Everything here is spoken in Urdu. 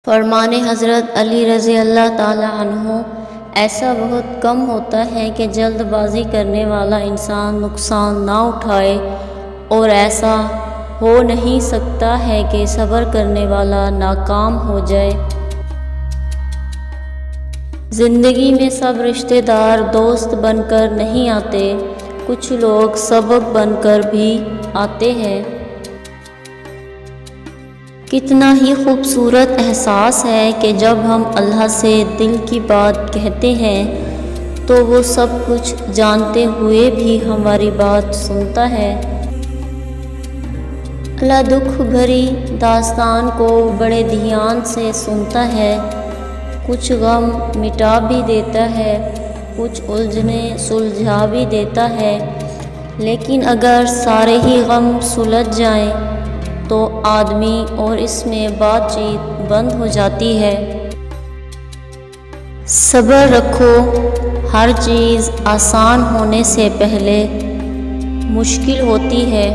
فرمان حضرت علی رضی اللہ تعالی عنہ، ایسا بہت کم ہوتا ہے کہ جلد بازی کرنے والا انسان نقصان نہ اٹھائے، اور ایسا ہو نہیں سکتا ہے کہ صبر کرنے والا ناکام ہو جائے۔ زندگی میں سب رشتہ دار دوست بن کر نہیں آتے، کچھ لوگ سبب بن کر بھی آتے ہیں۔ کتنا ہی خوبصورت احساس ہے کہ جب ہم اللہ سے دل کی بات کہتے ہیں تو وہ سب کچھ جانتے ہوئے بھی ہماری بات سنتا ہے۔ اللہ دکھ بھری داستان کو بڑے دھیان سے سنتا ہے، کچھ غم مٹا بھی دیتا ہے، کچھ الجھنیں سلجھا بھی دیتا ہے، لیکن اگر سارے ہی غم سلجھ جائیں تو آدمی اور اس میں بات چیت بند ہو جاتی ہے۔ صبر رکھو، ہر چیز آسان ہونے سے پہلے مشکل ہوتی ہے۔